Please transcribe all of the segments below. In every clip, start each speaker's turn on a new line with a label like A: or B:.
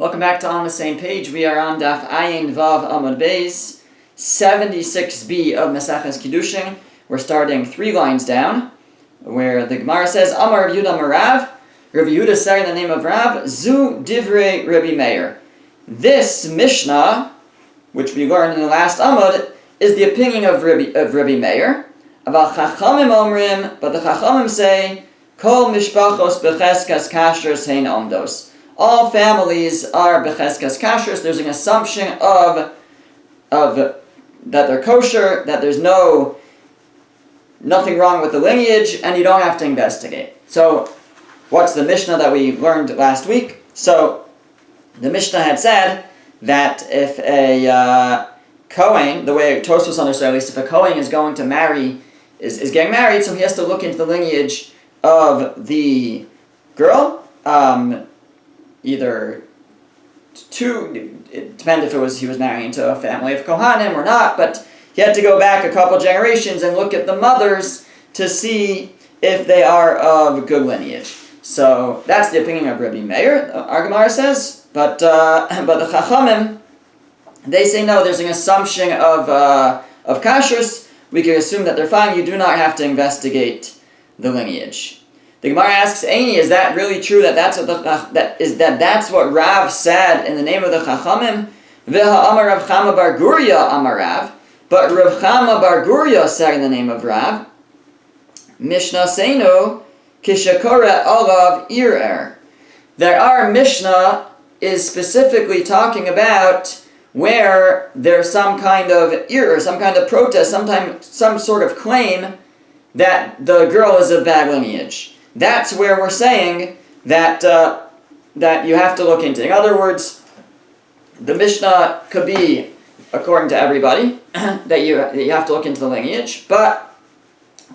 A: Welcome back to On the Same Page. We are on Daf Ayin Vav Amud Beis, 76b of Maseches Kiddushin. We're starting 3 lines down, where the Gemara says, Amar Rav Yehuda Marav, Rav Yehuda said in the name of Rav, Zu Divrei Rabbi Meir. This Mishnah, which we learned in the last Amud, is the opinion of Rabbi Meir. Aval Chachamim Omrim, but the Chachamim say, Kol Mishpachos Becheskas Kashrus Hein Omdos. All families are becheskas kashrus. There's an assumption of that they're kosher, that there's nothing wrong with the lineage, and you don't have to investigate. So, what's the Mishnah that we learned last week? So, the Mishnah had said that if a Kohen, the way Tosfos understood, at least if a Kohen is going to marry, is getting married, so he has to look into the lineage of the girl. Either two, it depended if he was marrying into a family of Kohanim or not, but he had to go back a couple generations and look at the mothers to see if they are of good lineage. So that's the opinion of Rabbi Meir, our Gemara says, but the Chachamim, they say no, there's an assumption of kashrus. We can assume that they're fine. You do not have to investigate the lineage. The Gemara asks, Eini, is that really true? That's what Rav said in the name of the Chachamim? V'ha Amar Rav Chama bar Gurya Amar Rav. But Rav Chama bar Gurya said in the name of Rav, Mishnah Seinu Kishakora Olav Irer. Our Mishnah is specifically talking about where there's some kind of ir, some kind of protest, some sort of claim that the girl is of bad lineage. That's where we're saying that you have to look into. In other words, the Mishnah could be, according to everybody, that you have to look into the lineage, but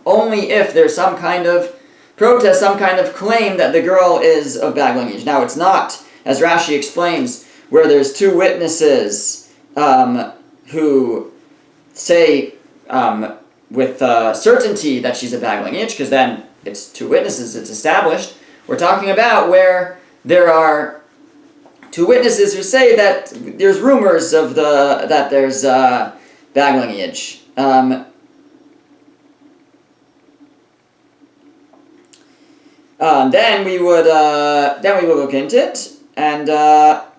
A: only if there's some kind of protest, some kind of claim that the girl is of bad lineage. Now, it's not, as Rashi explains, where there's 2 witnesses who say with certainty that she's of bad lineage, because then it's 2 witnesses, it's established. We're talking about where there are 2 witnesses who say that there's rumors of that there's bad lineage. Then we would look into it, and that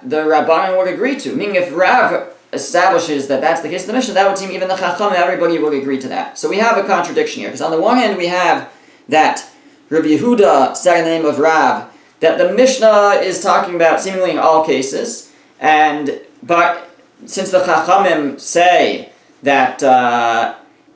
A: the Rabbanan would agree to. Meaning, if Rav establishes that that's the case of the Mishnah, that would seem even the Chacham, everybody would agree to that. So we have a contradiction here, because on the one hand we have that Rabbi Yehuda said in the name of Rav that the Mishnah is talking about seemingly in all cases, but since the Chachamim say that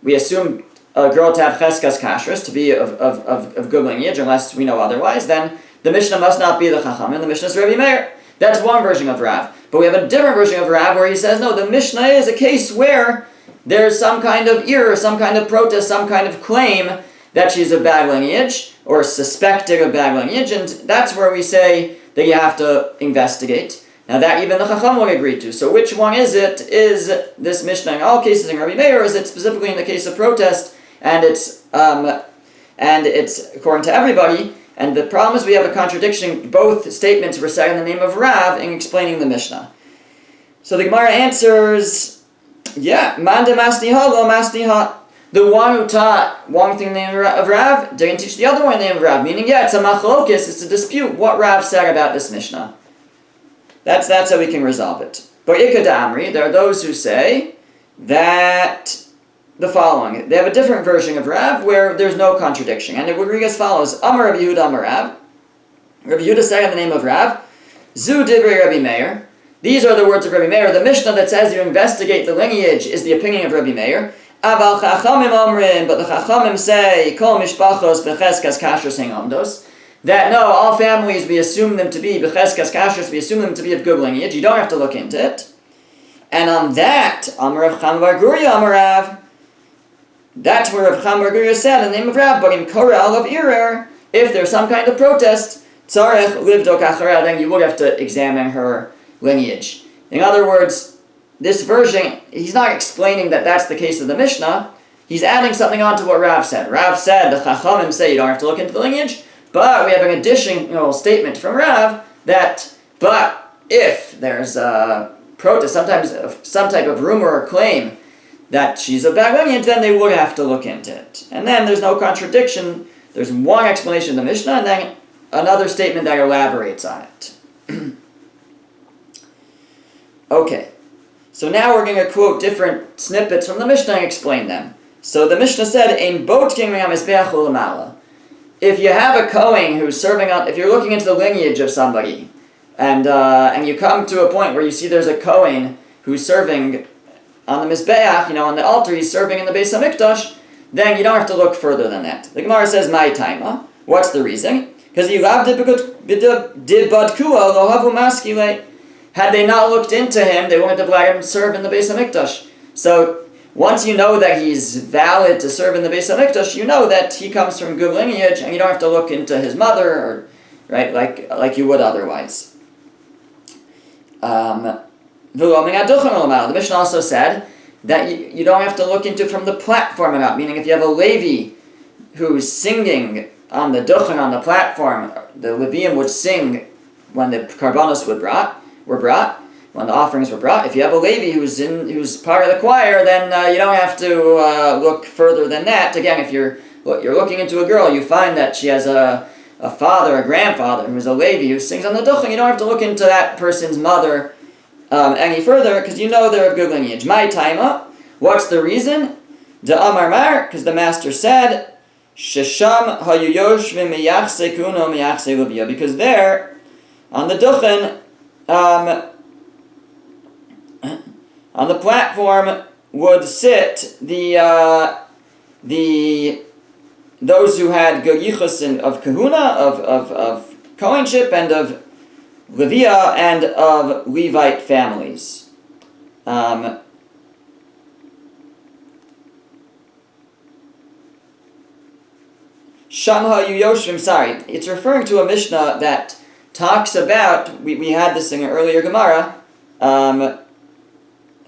A: we assume a girl to have cheskas kashrus, to be of good lineage, unless we know otherwise, then the Mishnah must not be the Chachamim, the Mishnah is Rabbi Meir. That's one version of Rav. But we have a different version of Rav where he says, no, the Mishnah is a case where there's some kind of ir, some kind of protest, some kind of claim that she's of bad lineage, or suspected of bad lineage, and that's where we say that you have to investigate. Now that even the Chacham will agree to. So which one is it? Is this Mishnah in all cases in Rabbi Meir, or is it specifically in the case of protest, and it's according to everybody? And the problem is we have a contradiction. Both statements were said in the name of Rav in explaining the Mishnah. So the Gemara answers, Manda Masniha lo Masniha. The one who taught one thing in the name of Rav didn't teach the other one in the name of Rav. Meaning, it's a machlokes, it's a dispute what Rav said about this Mishnah. That's how we can resolve it. But Ikad Amri, there are those who say that the following. They have a different version of Rav where there's no contradiction. And it would read as follows. Amar Rabbi Yehuda Amar Rav. Rabbi Yehuda said in the name of Rav, Zu Divrei Rabbi Meir. These are the words of Rabbi Meir. The Mishnah that says you investigate the lineage is the opinion of Rabbi Meir. Aval Chachamim Omrim, but the Chachamim say, Kol Mishpachos Becheskas Kashrus Hein Omdos. That no, all families, we assume them to be Becheskas Kashrus, we assume them to be of good lineage. You don't have to look into it. And on that, Amar Rav Chama bar Gurya Amar Rav, that's where Rav Chama bar Gurya said in the name of Rav, but in Korah Olav Irer, if there's some kind of protest, Tzarech Livdok Acharah, then you would have to examine her lineage. In other words, this version, he's not explaining that that's the case of the Mishnah, he's adding something on to what Rav said. Rav said, the Chachamim say you don't have to look into the lineage, But we have an additional statement from Rav that, but if there's a protest, sometimes some type of rumor or claim that she's of bad lineage, then they would have to look into it. And then there's no contradiction. There's one explanation in the Mishnah, and then another statement that elaborates on it. Okay, so now we're going to quote different snippets from the Mishnah and explain them. So the Mishnah said, "Ein botking mizbeach u'lamala." If you have a Kohen who's serving on, if you're looking into the lineage of somebody, and you come to a point where you see there's a Kohen who's serving on the Mizbeach, on the altar, he's serving in the Beis HaMikdash, then you don't have to look further than that. The Gemara says, "My taima." What's the reason? Because you did badkua lo havu maskile. Had they not looked into him, they wouldn't have let him serve in the Beis HaMikdash. So once you know that he's valid to serve in the Beis HaMikdash, you know that he comes from good lineage, and you don't have to look into his mother, or right, like you would otherwise. The Mishnah also said that you don't have to look into from the platform and up, meaning if you have a Levi who's singing on the duchen, on the platform, the Levium would sing when the karbanos were brought, when the offerings were brought. If you have a Levi who's part of the choir, then you don't have to look further than that. Again, if you're looking into a girl, you find that she has a father, a grandfather who's a Levi who sings on the duchen, you don't have to look into that person's mother any further, because you know they're of good lineage. My taima, what's the reason? De Amar Mar, because the master said, Shesham hayu yoshvim miyachse kuno miyachse levia, because there, on the duchen, on the platform would sit those who had good yichus of kahuna, of kohenship, and of Levia, and of Levite families. Shamha Yoshvim, sorry, it's referring to a Mishnah that talks about, we had this in an earlier Gemara, I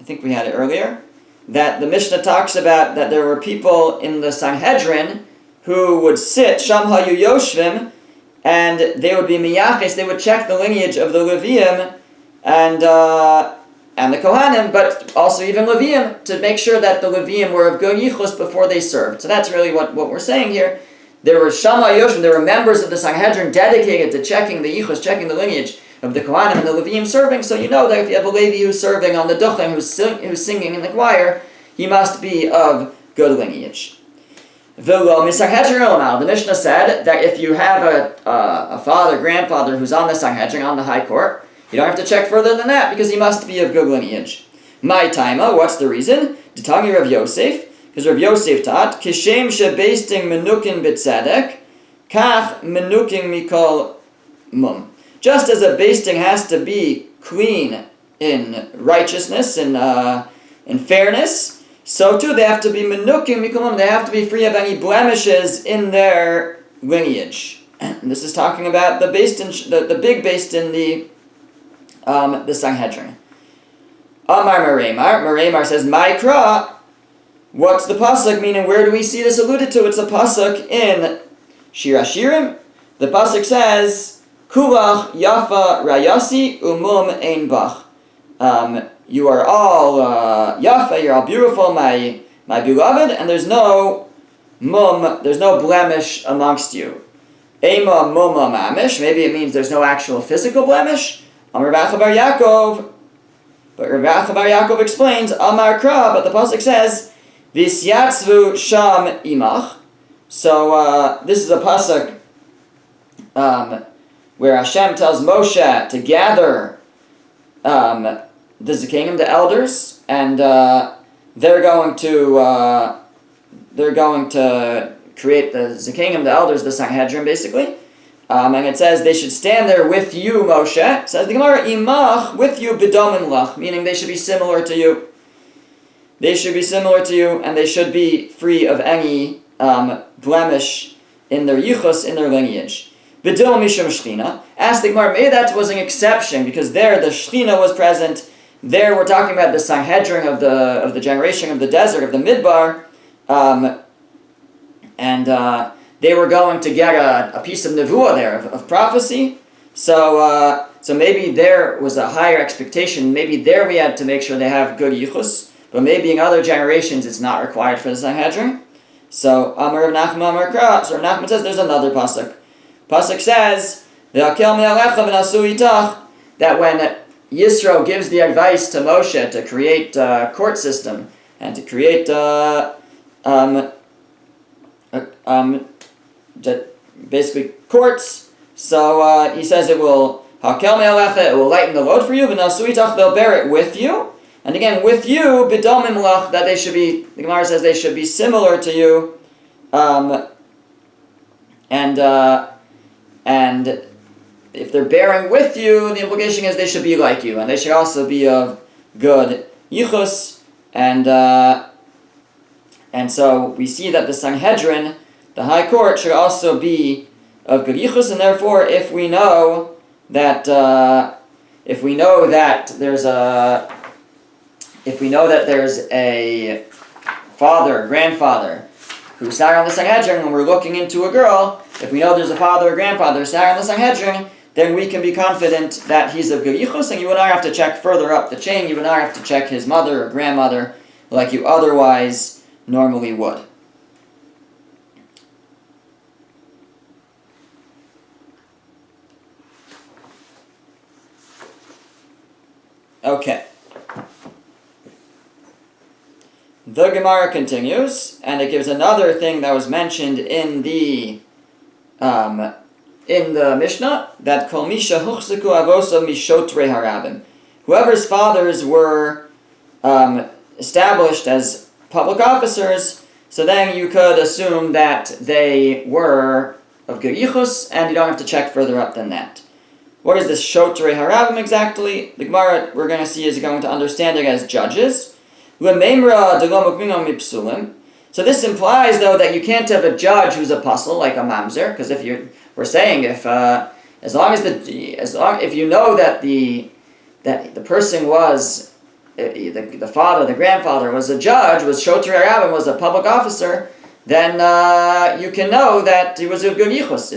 A: think we had it earlier, that the Mishnah talks about that there were people in the Sanhedrin who would sit, Shamha Yoshvim, and they would be miyachis, they would check the lineage of the Levium and the Kohanim, but also even Levium, to make sure that the Levium were of good yichus before they served. So that's really what we're saying here. There were Shama Yoshim, there were members of the Sanhedrin dedicated to checking the yichus, checking the lineage of the Kohanim and the Levium serving, so you know that if you have a Levi who's serving on the Duchen, who's singing in the choir, he must be of good lineage. The Mishnah said that if you have a father, grandfather who's on the Sanhedrin, on the high court, you don't have to check further than that because he must be of good lineage. My taima, what's the reason? Ditagi Rav Yosef, because Rav Yosef taught, Kishem shebeisting menukin b'tzedek, kach menukin mikol mum. Just as a basting has to be clean in righteousness and in fairness, so too they have to be menukim mikulum, they have to be free of any blemishes in their lineage. And this is talking about the big based in the Sanhedrin. Amar Maremar says, Maikra, what's the pasuk? Meaning, where do we see this alluded to? It's a pasuk in Shir Hashirim. The pasuk says, Kulach yafa rayasi umum ein bach. You are all yafa, you're all beautiful, my beloved, and there's no blemish amongst you. Ema muma mamish, maybe it means there's no actual physical blemish. Amar Rav Bar Yaakov, but Rav Bar Yaakov explains, Amar Kra, but the pasuk says, Visyatzvu sham imach. So this is a pasuk where Hashem tells Moshe to gather the Zikanim, the elders, and they're going to create the Zikanim, the elders, the Sanhedrin, basically. And it says they should stand there with you, Moshe. It says the Gemara, imach, with you, b'domin lach, meaning they should be similar to you. They should be similar to you, and they should be free of any blemish in their yichus, in their lineage. B'dil mishum shchina. Ask the Gemara, maybe that was an exception, because there the shchina was present. There we're talking about the Sanhedrin of the generation of the desert, of the Midbar, and they were going to get a piece of nevuah there, of prophecy. So maybe there was a higher expectation. Maybe there we had to make sure they have good yichus. But maybe in other generations it's not required for the Sanhedrin. So Amar Rav Nachman Amar Kra. So Rav Nachman says there's another pasuk. Pasuk says that when Yisro gives the advice to Moshe to create a court system and to create basically courts, so he says it will lighten the load for you, they'll bear it with you. And again, with you, b'domim lach, that they should be, the Gemara says they should be similar to you, and if they're bearing with you, the implication is they should be like you, and they should also be of good yichus, and so we see that the Sanhedrin, the High Court, should also be of good yichus, and therefore, if we know that there's a father, grandfather, who sat on the Sanhedrin when we're looking into a girl, if we know there's a father or grandfather who sat on the Sanhedrin, then we can be confident that he's of good yichus, and you would not have to check further up the chain, you would not have to check his mother or grandmother like you otherwise normally would. Okay. The Gemara continues, and it gives another thing that was mentioned in the Mishnah, that Kol Misha Huchziku Avosa Mishotrei Harabim. Whoever's fathers were established as public officers, so then you could assume that they were of good yichus, and you don't have to check further up than that. What is this Shotrei Harabim exactly? The Gemara, we're going to see, is going to understand it as judges. So this implies, though, that you can't have a judge who's a puzzle, like a mamzer, because if you know that the person was the father, the grandfather was a judge, was Shotrei Harabim, was a public officer, then you can know that he was of good yichus.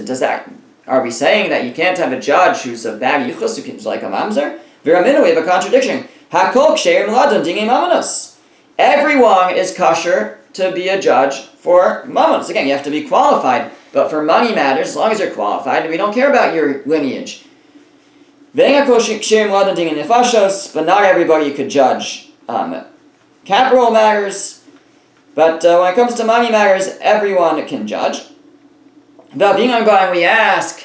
A: Are we saying that you can't have a judge who's a bad yichus, who's like a mamzer? Viraminu, we have a contradiction. Hakol ksheir miladon dingei mamanos. Everyone is kosher to be a judge for mammons. Again, you have to be qualified, but for money matters, as long as you're qualified, we don't care about your lineage. But not everybody could judge capital matters, but when it comes to money matters, everyone can judge. But being on God, we ask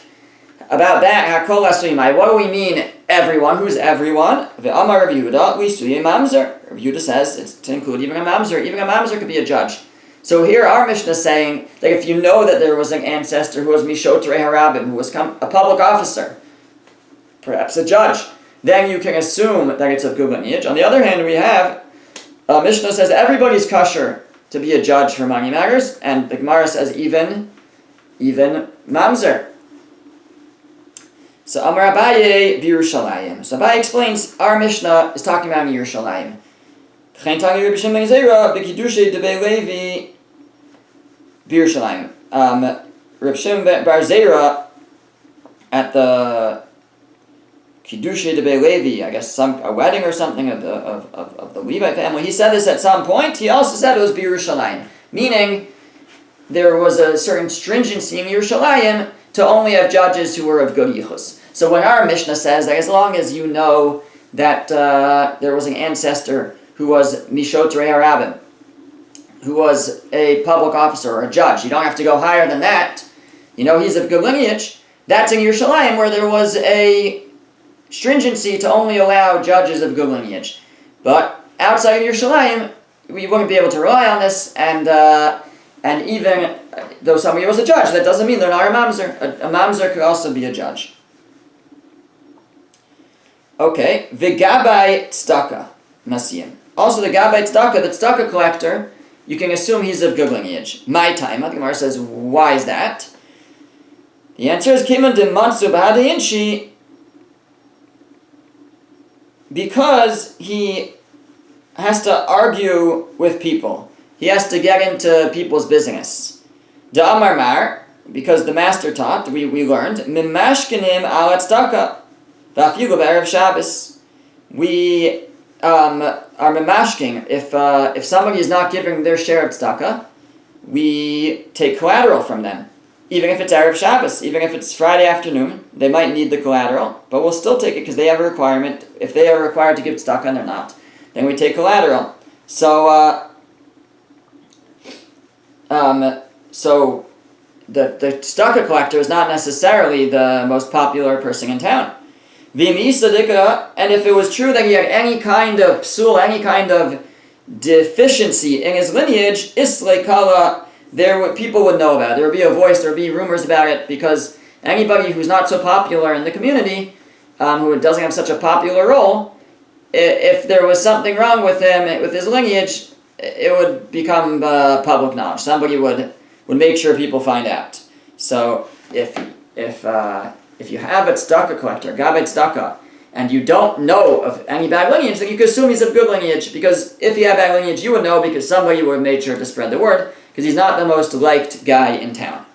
A: about that, what do we mean, everyone? Who's everyone? Amar Rav Yehuda, we suye mamzer. Rav Yehuda says it's to include even a mamzer. Even a mamzer could be a judge. So here our Mishnah is saying that if you know that there was an ancestor who was Mishotrei Harabim, who was a public officer, perhaps a judge, then you can assume that it's of good lineage. On the other hand, we have Mishnah says everybody's kosher to be a judge for money matters, and the Gemara says even mamzer. So Amar Abaye B'Yerushalayim. So Abaye explains our Mishnah is talking about Yerushalayim. Reb Shimon Bar Zera at the Kiddushin de Levi, I guess a wedding or something of the Levi family. He said this at some point. He also said it was B'Yerushalayim, meaning there was a certain stringency in Yerushalayim to only have judges who were of good yichus. So when our Mishnah says that as long as you know that there was an ancestor who was Mishotrei Harabim, who was a public officer or a judge, you don't have to go higher than that, you know he's of good lineage, that's in Yerushalayim where there was a stringency to only allow judges of good lineage. But outside of Yerushalayim, we wouldn't be able to rely on this, and even though somebody was a judge, that doesn't mean they're not a mamzer. A mamzer could also be a judge. Okay, v'gabay tzedakah masiyim. Also, the gabay tzedakah, the tzedakah collector, you can assume he's of good lineage. My time. The Gemara says, why is that? The answer is kiman de mansu b'hadayinshi, because he has to argue with people. He has to get into people's business. Da Amar Mar, because the master taught, we learned, Mimashkinim al tzedakah, v'afilu b'erev Shabbos. We are mimashking. If somebody is not giving their share of tzedakah, we take collateral from them. Even if it's Erev Shabbos, even if it's Friday afternoon, they might need the collateral, but we'll still take it because they have a requirement. If they are required to give tzedakah and they're not, then we take collateral. So the tzedakah collector is not necessarily the most popular person in town. And if it was true that he had any kind of psul, any kind of deficiency in his lineage, islay kala, people would know about it. There would be a voice, there would be rumors about it, because anybody who's not so popular in the community, who doesn't have such a popular role, if there was something wrong with him, with his lineage, it would become public knowledge. Somebody would make sure people find out. So if you have a tzedakah collector, gabbai tzedakah, and you don't know of any bad lineage, then you can assume he's of good lineage, because if he had bad lineage, you would know, because somebody would have made sure to spread the word, because he's not the most liked guy in town.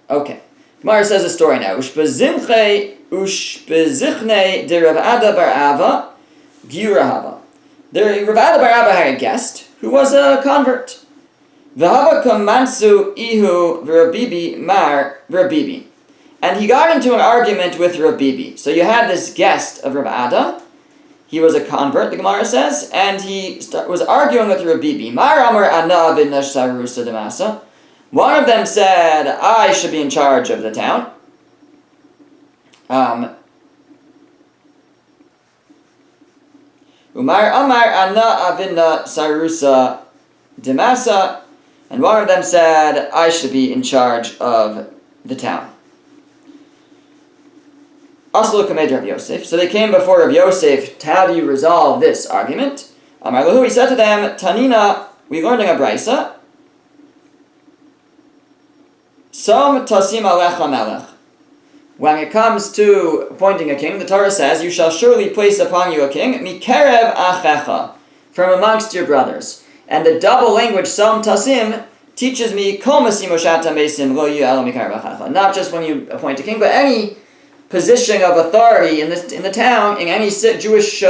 A: Okay. Gemara says a story now. Ushbezichne de Rav Ada bar Ava Giurahava. Rav Ada bar Ava had a guest who was a convert. V'hava kamansu ihu v'Rabibi mar v'Rabibi. And he got into an argument with Rabibi. So you had this guest of Rav Ada. He was a convert, the Gemara says, and he was arguing with Rabibi. Mar amar ana v'nash sarusa demasa. One of them said, I should be in charge of the town. Umar amar ana avinna sarusa demasa. And one of them said, I should be in charge of the town. So they came before Rav Yosef, how do you resolve this argument? Amar lahu, he said to them, Tanina, we learned in a brisa, Som tasim alecha melech. When it comes to appointing a king, the Torah says, you shall surely place upon you a king, mikerev achecha, from amongst your brothers. And the double language, Som tasim, teaches me, kol masim oshata mesim lo yu elo mikerev achecha. Not just when you appoint a king, but any position of authority in the town, in any Jewish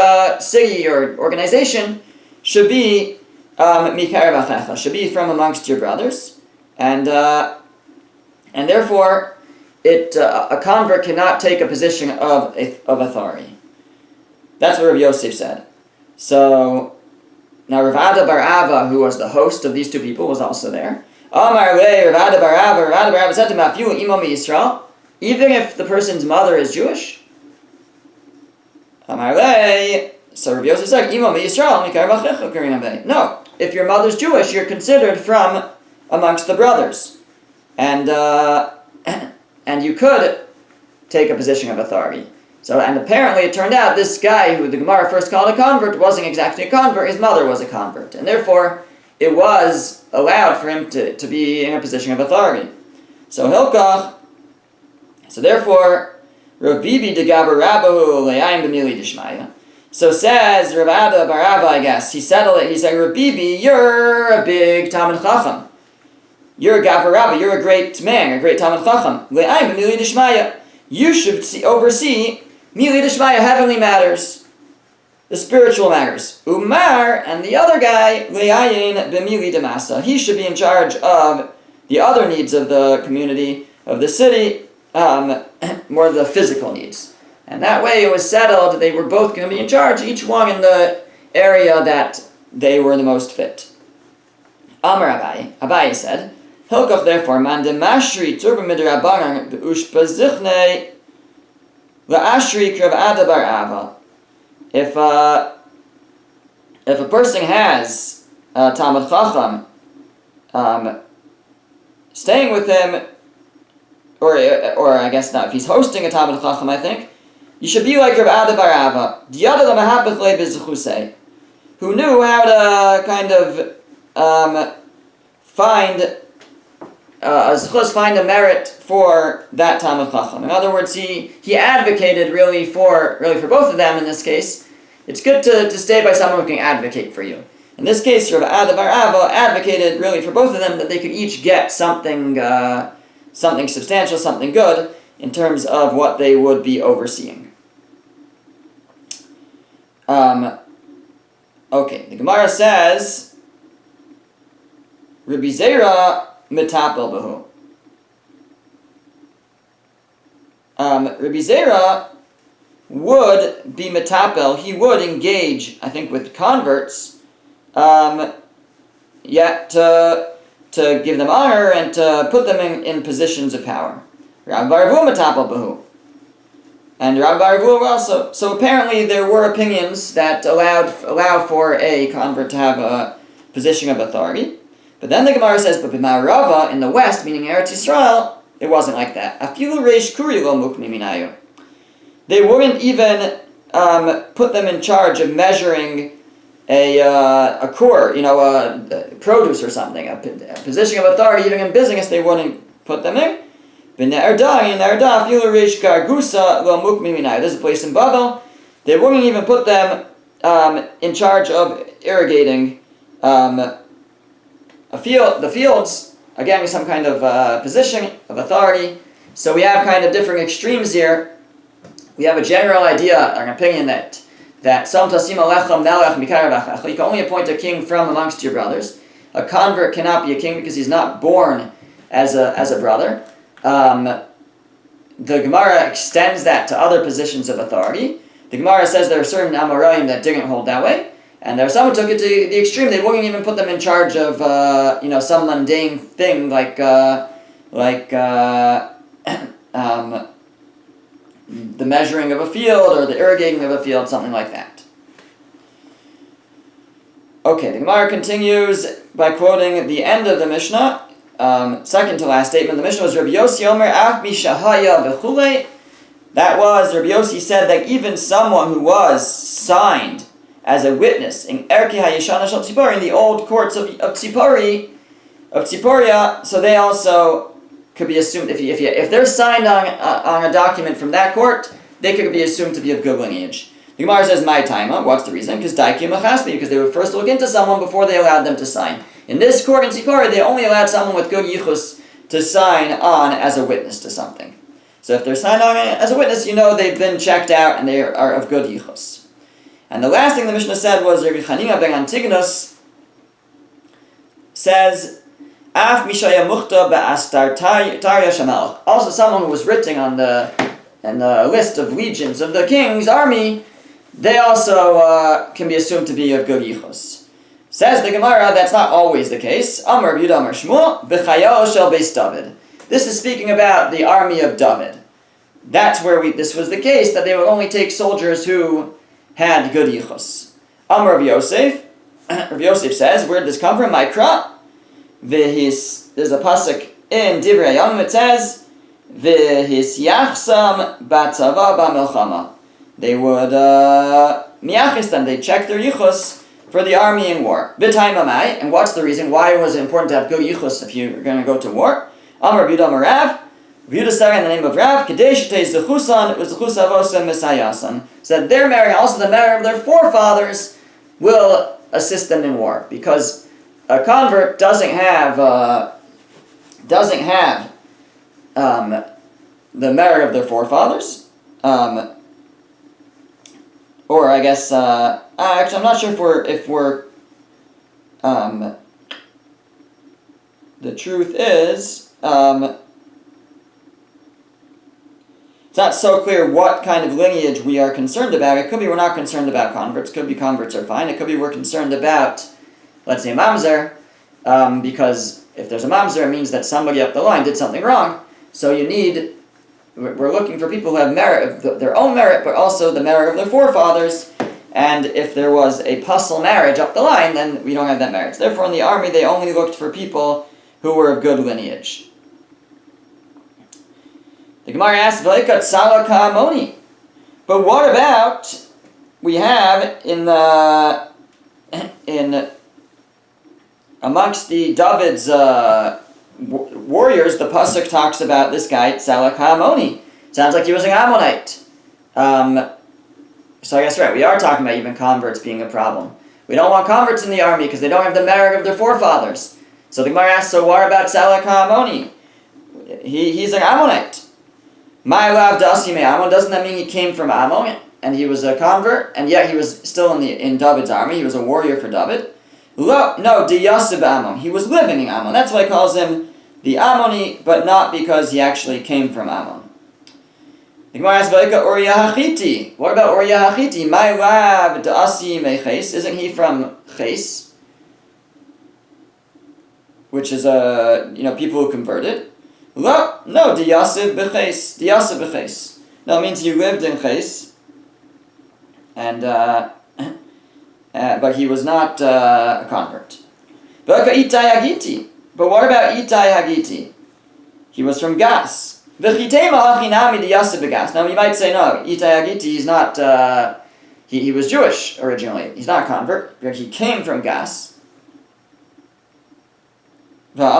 A: city or organization, should be mikerev achecha, should be from amongst your brothers, and therefore, a convert cannot take a position of authority. That's what Rav Yosef said. So now Rav Ada bar Ava, who was the host of these two people, was also there. Amar le Rav Ada bar Ava said to him, Afilu imo miYisrael, even if the person's mother is Jewish. Amar le, so Rav Yosef said, Imo miYisrael mikerev achecha karim abe. No, if your mother's Jewish, you're considered from amongst the brothers. And you could take a position of authority. So, and apparently it turned out this guy who the Gemara first called a convert wasn't exactly a convert, his mother was a convert. And therefore, it was allowed for him to be in a position of authority. So Hilkach, so therefore, Rav Bibi de Gaber Rabbahu Le'ayim B'mili Dishmaya. So says Rav Ada bar Ava, I guess, he settled it, he said, Rav Bibi, you're a big Talmid Chacham. You're a Gaver Rabbi, you're a great man, a great Talmid Chacham. Le'ayim b'mili d'shmaya. You should oversee mili d'shmaya, heavenly matters, the spiritual matters. Umar, and the other guy, le'ayin b'mili d'masa. He should be in charge of the other needs of the community, of the city, more the physical needs. And that way it was settled, they were both going to be in charge, each one in the area that they were the most fit. Amar Abaye said, Hilkach, therefore, man de mashri turba midrabanan ushpazichne laashri krav Ada bar Ava. If a person has Talmid Chacham staying with him, or I guess not, if he's hosting a Talmid Chacham, I think, you should be like Rav Ada bar Ava, who knew how to kind of find a merit for that Talmid Chacham. In other words, he advocated really for both of them in this case. It's good to stay by someone who can advocate for you. In this case, Rav Ada bar Ava advocated really for both of them that they could each get something substantial, something good, in terms of what they would be overseeing. Okay, the Gemara says, Rabbi Zera mitapel behu. Rabbi Zera would be metapel, he would engage, I think, with converts, yet to give them honor and to put them in positions of power. Rabbi Baravu metapel behu. And Rabbi Baravu also. So apparently there were opinions that allow for a convert to have a position of authority. But then the Gemara says, but b'ma'arava, in the west, meaning Eretz Yisrael, it wasn't like that. Afilu reish kuri lo mukmi minayu. They wouldn't even put them in charge of measuring a kur, a produce or something, a position of authority. Even in business, they wouldn't put them in. This is a place in Babel. They wouldn't even put them in charge of irrigating the fields. Again, some kind of position of authority. So we have kind of different extremes here. We have a general idea, or an opinion that Som Tasim Alechem Melech Mikar B'Achacha. You can only appoint a king from amongst your brothers. A convert cannot be a king because he's not born as a brother. The Gemara extends that to other positions of authority. The Gemara says there are certain Amoraim that didn't hold that way, and there are some who took it to the extreme. They wouldn't even put them in charge of some mundane thing like the measuring of a field or the irrigating of a field, something like that. Okay, the Gemara continues by quoting the end of the Mishnah. Second to last statement, the Mishnah was Rabbi Yossi Omer Af Mishahaya V'chulei. That was, Rabbi Yossi said that even someone who was signed as a witness in Erki HaYeshana Shel Tzipori, in the old courts of Tziporia, so they also could be assumed, if they're signed on a document from that court, they could be assumed to be of good lineage. The Gemara says, "My time." What's the reason? Because they would first look into someone before they allowed them to sign. In this court in Tzipori, they only allowed someone with good yichus to sign on as a witness to something. So if they're signed on as a witness, they've been checked out and they are of good yichus. And the last thing the Mishnah said was Rabbi Chanina ben Antigonus says, Af mishaya muchta ba'astar tarya shamalch. Also, someone who was written on the list of legions of the king's army, they also can be assumed to be of good yichus. Says the Gemara, that's not always the case. Amar Yehuda Amar Shmuel, b'chayal shel beis David. This is speaking about the army of David. That's where this was the case, that they would only take soldiers who had good yichus. Amar Rav Yosef, Rav Yosef says, where did this come from? Mikra. There's a pasuk in Divrei Hayamim, it says, V'his yachsam batzava ba'melchama. They would miachis them, they'd check their yichus for the army in war. V'tayim amai, and what's the reason? Why was it important to have good yichus if you're going to go to war? Amar Yehuda Amar Rav, Yehuda started in the name of Rav, Kadesh Tei Zechusan, Zechusa Avosa Mesayasan. So that their merit, also the merit of their forefathers, will assist them in war. Because a convert doesn't have the merit of their forefathers. Or I guess, actually I'm not sure if we're the truth is, it's not so clear what kind of lineage we are concerned about. It could be we're not concerned about converts. It could be converts are fine. It could be we're concerned about, let's say, mamzer, because if there's a mamzer, it means that somebody up the line did something wrong. So we're looking for people who have merit, their own merit, but also the merit of their forefathers. And if there was a puzzle marriage up the line, then we don't have that merit. Therefore, in the army, they only looked for people who were of good lineage. The Gemara asks, "V'leikat sala ka'amoni." But what about we have in amongst the David's warriors, the pasuk talks about this guy Sala ka'amoni. Sounds like he was an Ammonite. So I guess right, we are talking about even converts being a problem. We don't want converts in the army because they don't have the merit of their forefathers. So the Gemara asks, so what about Salak HaAmoni? He's an Ammonite. Ma'alav Dasi Me'amon, doesn't that mean he came from Ammon and he was a convert, and yet he was still in David's army? He was a warrior for David. No, Diyasib Ammon. He was living in Ammon. That's why he calls him the Ammoni, but not because he actually came from Ammon. The Gemara asks, Uriah HaChiti. What about Uriah HaChiti? Ma'alav Dasi Me'ches. Isn't he from Ches? Which is people who converted. No, Diyasib B'Ches. Diyasib B'Ches. No, it means he lived in Ches, and but he was not a convert. But what about Itai Hagiti? He was from Gas. Now you might say, no, Itai Hagiti, he's not, he was Jewish originally. He's not a convert, but he came from Gas. So the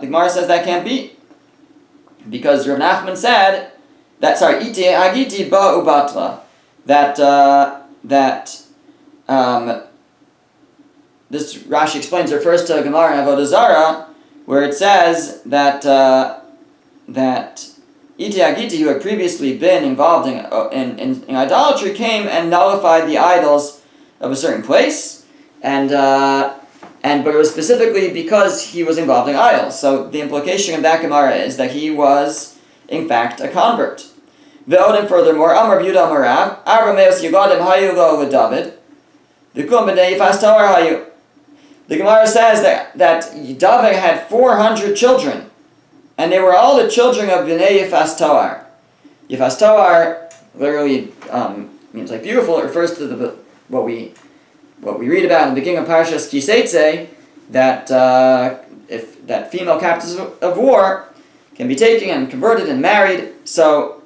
A: Gemara says that can't be, because Rav Nachman said that Ite Agiti ba ubatla, that this Rashi explains refers to Gemara in Avodah Zarah, where it says that Ite Agiti, who had previously been involved in idolatry, came and nullified the idols of a certain place, but it was specifically because he was involved in idols. So the implication of that Gemara is that he was, in fact, a convert. Ve'odim furthermore, Amar Yehuda Amarav, Arameos Yegadim Hayu Lo David, V'kum B'nei Yifas Toar Hayu. The Gemara says that David had 400 children, and they were all the children of B'nei Yifas Toar. Yifas Toar literally means like beautiful. It refers to what we read about in the beginning of Parashas Kiseitze, that if that female captives of war can be taken and converted and married. So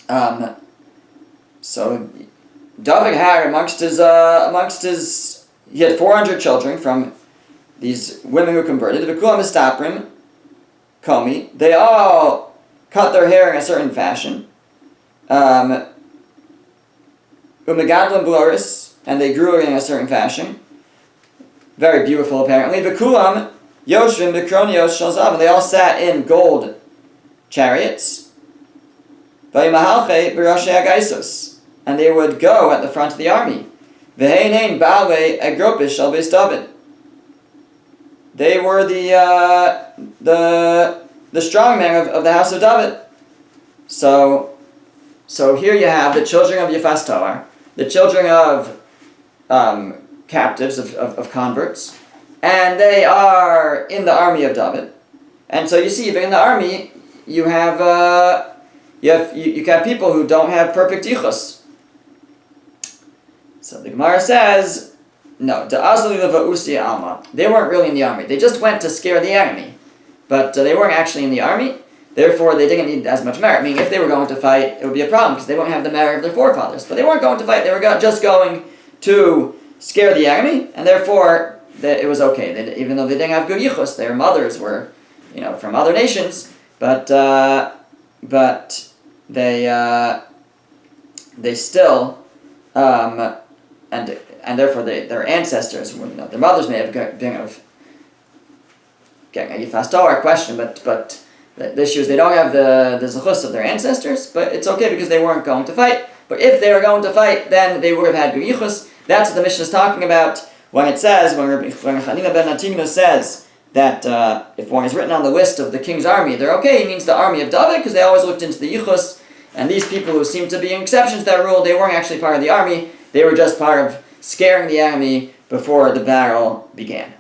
A: David had amongst his he had 400 children from these women who converted. V'kulam mistaprim komi. They all cut their hair in a certain fashion. Umegadlim bloris, and they grew in a certain fashion. Very beautiful, apparently. V'kulam yoshvim b'kronios shalzav, and they all sat in gold chariots. V'yimahalche b'rashei agaisos, and they would go at the front of the army. V'heinein ba'alei agropish shal beis David. They were the strong men of the house of David. So here you have the children of Yifas Toar, the children of captives, of converts, and they are in the army of David. And so you see, even in the army, you have people who don't have perfect yichus. So the Gemara says, no, alma. They weren't really in the army. They just went to scare the enemy, but they weren't actually in the army. Therefore, they didn't need as much merit. Meaning, if they were going to fight, it would be a problem because they won't have the merit of their forefathers. But they weren't going to fight; they were just going to scare the enemy, and therefore, it was okay. Even though they didn't have good yichus, their mothers were, from other nations. But they still, and therefore, their ancestors, their mothers may have been of getting a Yifas Toar question, but the issue is they don't have the zechus of their ancestors, but it's okay because they weren't going to fight. But if they were going to fight, then they would have had good yichus. That's what the Mishnah is talking about when it says, when Chanina ben Natimna says that if one is written on the list of the king's army, they're okay. He means the army of David because they always looked into the yichus. And these people who seem to be exceptions to that rule, they weren't actually part of the army. They were just part of scaring the enemy before the battle began.